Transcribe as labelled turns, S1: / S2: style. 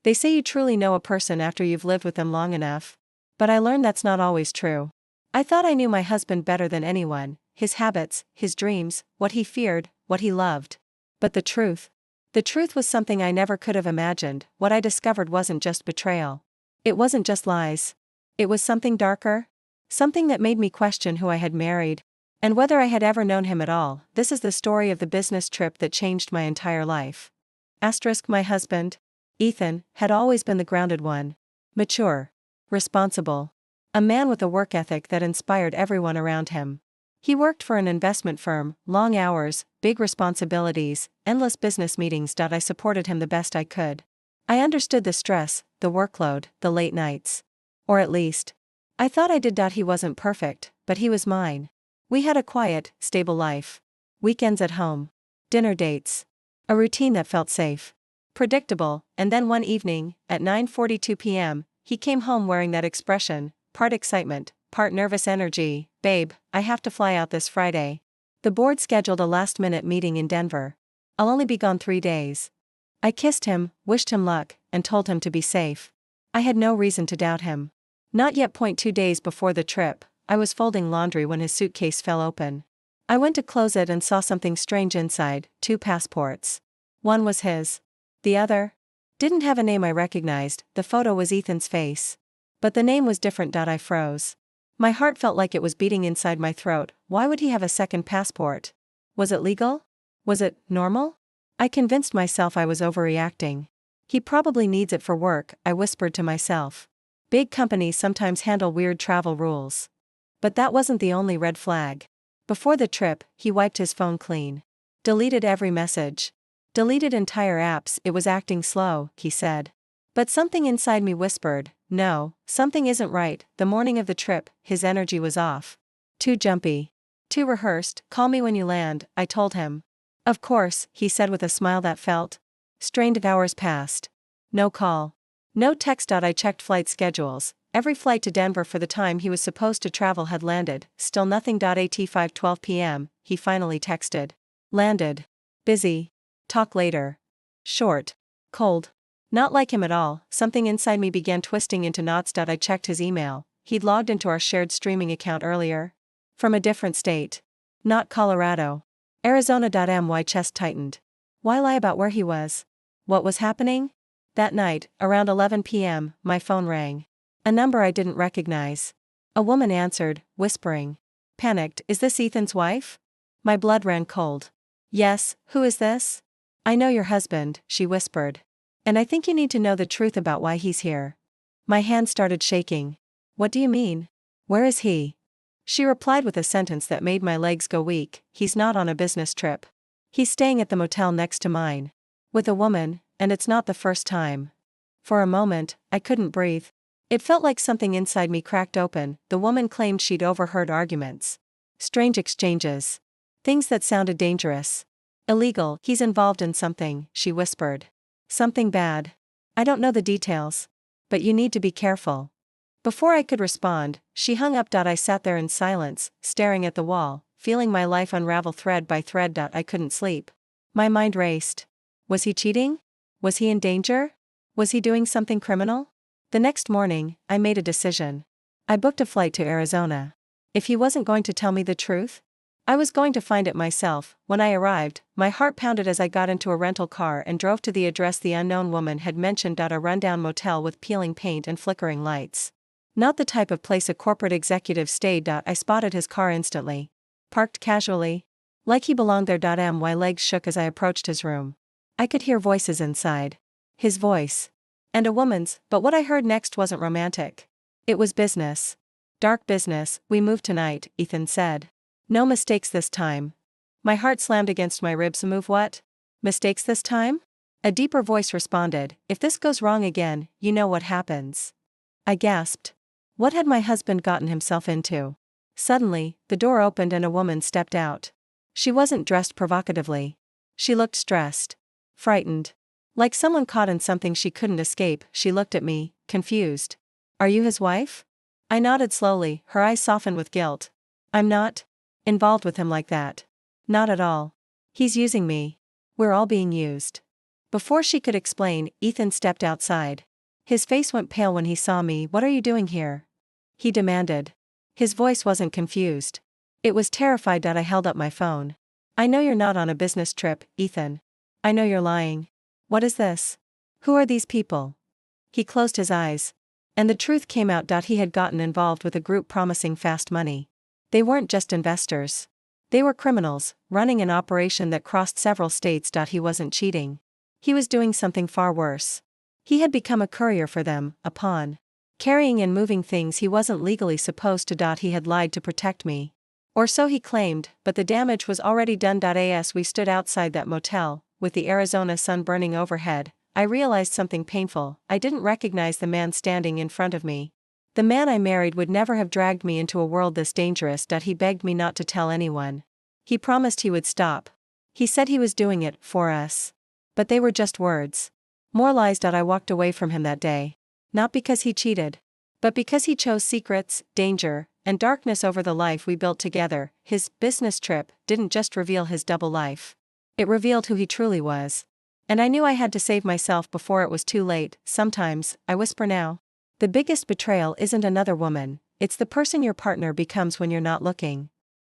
S1: They say you truly know a person after you've lived with them long enough. But I learned that's not always true. I thought I knew my husband better than anyone, his habits, his dreams, what he feared, what he loved. But the truth? The truth was something I never could have imagined. What I discovered wasn't just betrayal. It wasn't just lies. It was something darker. Something that made me question who I had married. And whether I had ever known him at all. This is the story of the business trip that changed my entire life. My husband, Ethan, had always been the grounded one. Mature. Responsible. A man with a work ethic that inspired everyone around him. He worked for an investment firm, long hours, big responsibilities, endless business meetings. I supported him the best I could. I understood the stress, the workload, the late nights. Or at least, I thought I did. He wasn't perfect, but he was mine. We had a quiet, stable life. Weekends at home. Dinner dates. A routine that felt safe. Predictable. And then one evening, at 9:42 p.m., he came home wearing that expression, part excitement, part nervous energy. Babe, I have to fly out this Friday. The board scheduled a last-minute meeting in Denver. I'll only be gone 3 days. I kissed him, wished him luck, and told him to be safe. I had no reason to doubt him. Not yet. 2 days before the trip, I was folding laundry when his suitcase fell open. I went to close it and saw something strange inside, 2 passports. One was his. The other didn't have a name I recognized. The photo was Ethan's face. But the name was different. I froze. My heart felt like it was beating inside my throat. Why would he have a second passport? Was it legal? Was it normal? I convinced myself I was overreacting. He probably needs it for work, I whispered to myself. Big companies sometimes handle weird travel rules. But that wasn't the only red flag. Before the trip, he wiped his phone clean. Deleted every message. Deleted entire apps. It was acting slow, he said. But something inside me whispered, no, something isn't right. The morning of the trip, his energy was off. Too jumpy. Too rehearsed. Call me when you land, I told him. Of course, he said with a smile that felt strained. Hours passed. No call. No text. I checked flight schedules. Every flight to Denver for the time he was supposed to travel had landed. Still nothing. At 5:12 p.m., he finally texted. Landed. Busy. Talk later. Short. Cold. Not like him at all. Something inside me began twisting into knots. I checked his email. He'd logged into our shared streaming account earlier. From a different state. Not Colorado. Arizona. My chest tightened. Why lie about where he was? What was happening? That night, around 11 p.m., my phone rang. A number I didn't recognize. A woman answered, whispering. Panicked, is this Ethan's wife? My blood ran cold. Yes, who is this? I know your husband, she whispered. And I think you need to know the truth about why he's here. My hand started shaking. What do you mean? Where is he? She replied with a sentence that made my legs go weak. He's not on a business trip. He's staying at the motel next to mine. With a woman, and it's not the first time. For a moment, I couldn't breathe. It felt like something inside me cracked open. The woman claimed she'd overheard arguments. Strange exchanges. Things that sounded dangerous. Illegal. He's involved in something, she whispered. Something bad. I don't know the details. But you need to be careful. Before I could respond, she hung up. I sat there in silence, staring at the wall, feeling my life unravel thread by thread. I couldn't sleep. My mind raced. Was he cheating? Was he in danger? Was he doing something criminal? The next morning, I made a decision. I booked a flight to Arizona. If he wasn't going to tell me the truth, I was going to find it myself. When I arrived, my heart pounded as I got into a rental car and drove to the address the unknown woman had mentioned. A rundown motel with peeling paint and flickering lights. Not the type of place a corporate executive stayed. I spotted his car instantly. Parked casually. Like he belonged there. My legs shook as I approached his room. I could hear voices inside. His voice. And a woman's, but what I heard next wasn't romantic. It was business. Dark business. We move tonight, Ethan said. No mistakes this time. My heart slammed against my ribs. Move what? Mistakes this time? A deeper voice responded, if this goes wrong again, you know what happens. I gasped. What had my husband gotten himself into? Suddenly, the door opened and a woman stepped out. She wasn't dressed provocatively. She looked stressed. Frightened. Like someone caught in something she couldn't escape. She looked at me, confused. Are you his wife? I nodded slowly, her eyes softened with guilt. I'm not involved with him like that. Not at all. He's using me. We're all being used. Before she could explain, Ethan stepped outside. His face went pale when he saw me. "What are you doing here?" he demanded. His voice wasn't confused. It was terrified. I held up my phone. "I know you're not on a business trip, Ethan. I know you're lying. What is this? Who are these people?" He closed his eyes. And the truth came out. He had gotten involved with a group promising fast money. They weren't just investors. They were criminals, running an operation that crossed several states. He wasn't cheating. He was doing something far worse. He had become a courier for them, a pawn. Carrying and moving things he wasn't legally supposed to. He had lied to protect me. Or so he claimed, but the damage was already done. As we stood outside that motel, with the Arizona sun burning overhead, I realized something painful. I didn't recognize the man standing in front of me. The man I married would never have dragged me into a world this dangerous. He begged me not to tell anyone. He promised he would stop. He said he was doing it for us. But they were just words. More lies. I walked away from him that day. Not because he cheated. But because he chose secrets, danger, and darkness over the life we built together. His business trip didn't just reveal his double life. It revealed who he truly was. And I knew I had to save myself before it was too late. Sometimes, I whisper now, the biggest betrayal isn't another woman, it's the person your partner becomes when you're not looking.